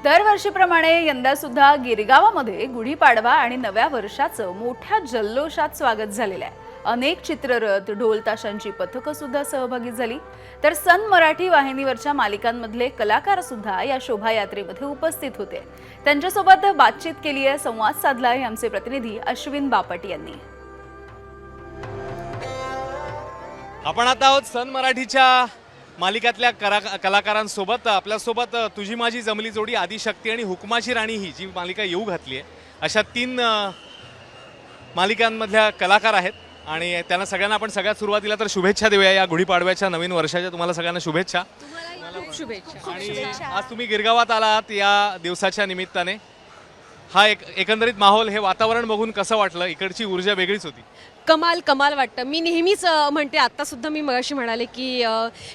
दरवर्षीप्रमाणे यंदा सुद्धा गिरगावामध्ये गुढीपाडवा आणि नव्या वर्षाचं मोठ्या जल्लोषात स्वागत झालेलं आहे। अनेक चित्ररथ ढोल ताशांची पथकं सुद्धा सहभागी झाली, तर सन मराठी वाहिनीवरच्या मालिकांमधले कलाकार सुद्धा या शोभायात्रेमध्ये उपस्थित होते। त्यांच्यासोबत बातचीत केली आहे, संवाद साधला आहे आमचे प्रतिनिधी अश्विन बापट यांनी। आपण आता आहोत सन मराठीच्या मालिकातल्या कलाकारांसोबत। आपल्यासोबत तुझी माझी जमली जोडी, आदिशक्ती आणि हुकमाची राणी ही जी मालिका येऊ घातली आहे, अशा 3 मालिकांमधल्या कलाकार आहेत आणि त्यांना सगळ्यांना आपण सगळ्यात सुरुवातीला तर शुभेच्छा देऊया या गुढीपाडव्याच्या नवीन वर्षाच्या। तुम्हाला सगळ्यांना शुभेच्छा। खूप शुभेच्छा। आणि आज तुम्ही गिरगावात आलात या दिवसाच्या निमित्ताने। हा एकंदरीत माहोल, हे वातावरण बघून कसं वाटलं? इकडची ऊर्जा वेगळीच होती। कमाल कमाल वाटतं। मी नेहमीच म्हणते, आत्ता सुद्धा मी मगाशी म्हणाले की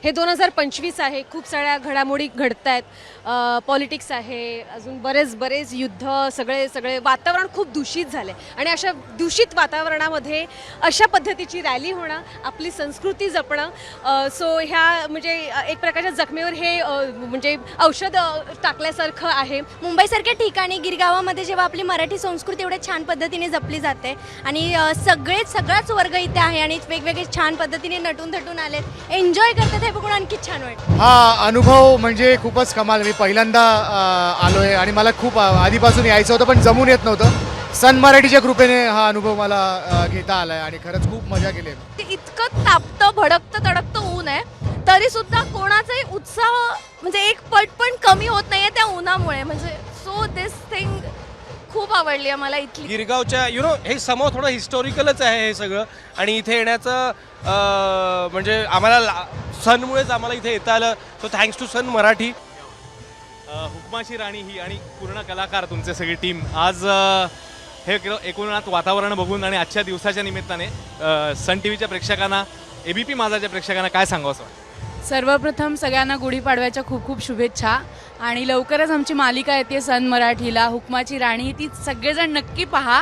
हे 2025 आहे, खूप साऱ्या घडामोडी घडत आहेत, पॉलिटिक्स आहे, अजून बरेच युद्ध, सगळे वातावरण खूप दूषित झाले आणि अशा दूषित वातावरणामध्ये अशा पद्धतीची रॅली होणं, आपली संस्कृती जपणं, सो ह्या म्हणजे एक प्रकारच्या जखमेवर हे म्हणजे औषध टाकल्यासारखं आहे। मुंबईसारख्या ठिकाणी गिरगावामध्ये जेव्हा आपली मराठी संस्कृती एवढ्या छान पद्धतीने जपली जाते आणि सगळाच वर्ग इथे आहे आणि वेगवेगळे छान पद्धतीने नटून थटून आले, एन्जॉय करतात, हे बघून आणखी छान वाटतं। हा अनुभव म्हणजे खूपच कमाल। मी पहिल्यांदा आलोय आणि मला खूप आधीपासून यायचं होतं पण जमून येत नव्हतं। सन मराठीच्या कृपेने हा अनुभव मला घेता आलाय आणि खरंच खूप मजा केली। इतकं तापतं भडकतं तडकतं ऊन आहे, तरी सुद्धा कोणाचाही उत्साह म्हणजे एक पट पण कमी होत नाहीये त्या उन्हामुळे। म्हणजे सो दिस थिंग खूप आवडली आहे मला इथली। गिरगावच्या हे समोर थोडं हिस्टॉरिकलच आहे हे सगळं आणि इथे येण्याचं म्हणजे आम्हाला सनमुळेच आम्हाला इथे येता आलं, सो थँक्स टू सन मराठी। हुकमाची राणी ही आणि पूर्ण कलाकार तुमचे सगळी टीम आज हे एकूणात वातावरण बघून आणि आजच्या दिवसाच्या निमित्ताने सन टीव्हीच्या प्रेक्षकांना, एबीपी माझाच्या प्रेक्षकांना काय सांगावं? सर्वप्रथम सगळ्यांना गुढीपाडव्याच्या खूप खूप शुभेच्छा आणि लवकरच आमची मालिका येते सन मराठीला, हुकमाची राणी, ती सगळेजण नक्की पहा।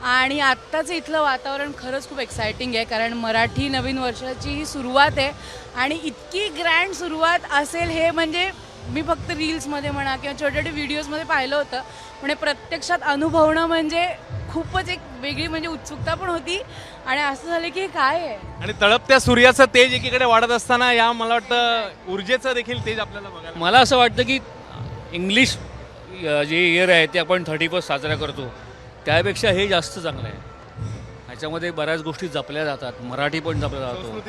आणि आत्ताचं इथलं वातावरण खरंच खूप एक्सायटिंग आहे, कारण मराठी नवीन वर्षाची ही सुरुवात आहे आणि इतकी ग्रँड सुरुवात असेल हे म्हणजे मी फक्त रील्समध्ये म्हणा किंवा छोट्या छोट्या व्हिडिओजमध्ये पाहिलं होतं, पण प्रत्यक्षात अनुभवणं म्हणजे खूपच एक वेगळी म्हणजे उत्सुकता पण होती आणि असं झालं की हे काय आहे। आणि तळपत्या सूर्याचं तेज एकीकडे वाढत असताना या मला वाटतं ऊर्जेचं देखील तेज आपल्याला बघायला। मला असं वाटतं की इंग्लिश जे इयर आहे ते आपण 31 साजरा करतो, त्यापेक्षा हे जास्त चांगलं आहे। ह्याच्यामध्ये बऱ्याच गोष्टी जपल्या जातात, मराठी पण जपल्या जातो,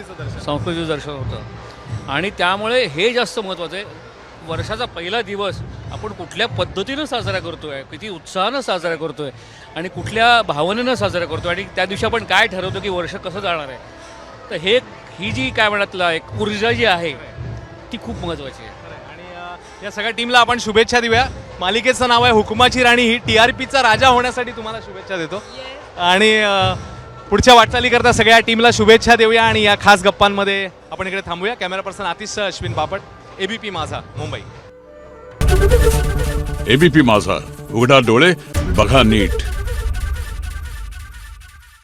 संस्कृतीचं दर्शन होतं आणि त्यामुळे हे जास्त महत्त्वाचं आहे। वर्षाचा पहिला दिवस आपण कुठल्या पद्धतीनं साजरा करतो आहे, किती उत्साहानं साजरा करतो आहे आणि कुठल्या भावनेनं साजरा करतो आणि त्या दिवशी आपण काय ठरवतो की वर्ष कसं जाणार आहे, तर ही जी काय म्हणतात एक ऊर्जा जी आहे ती खूप महत्त्वाची आहे। आणि या सगळ्या टीमला आपण शुभेच्छा देऊया। मालिकेचं नाव आहे हुकमाची राणी, ही TRPचा राजा होण्यासाठी तुम्हाला शुभेच्छा देतो आणि पुढच्या वाटचालीकरता सगळ्या टीमला शुभेच्छा देऊया आणि या खास गप्पांमध्ये आपण इकडे थांबूया। Camera person Atish, Ashwin Bapat, ABP Majha, Mumbai. ABP माझा, उघडा डोळे बघा नीट।